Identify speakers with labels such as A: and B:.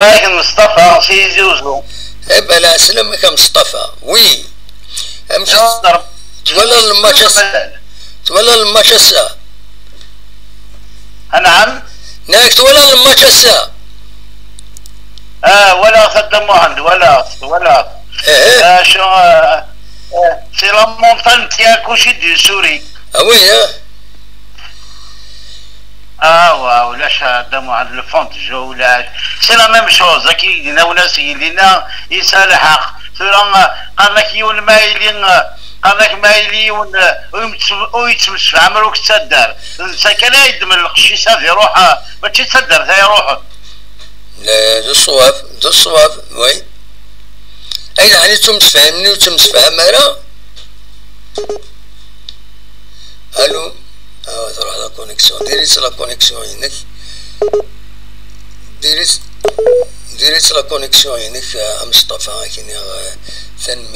A: لكن مصطفى في زوزو.
B: بلا سلامك مصطفى وي امشي تولى الماتش الساعة.
A: نعم
B: ناك تولى الماتش الساعة.
A: ولا خدموا عندي ولا شو سي لا مونتان تياكو شي دي سوري.
B: وين
A: ولاش خدموا عند الفونت جو ولا سي لا ميم شوز اكيد لنا وناس لينا يسال حق قال لك يون مايلين قال لك مايلي ويتمش في عمرك تصدر سكن يدم القشي صافي روح ما تصدر ثاني روح.
B: لا ذو الصواب وي اين يعني تفهمني وتفهم انا. الو تروح لا كونيكسيون ديريت لا كونيكسيون هناك ديريت لا كونيكسيون هناك مصطفى كاين ثاني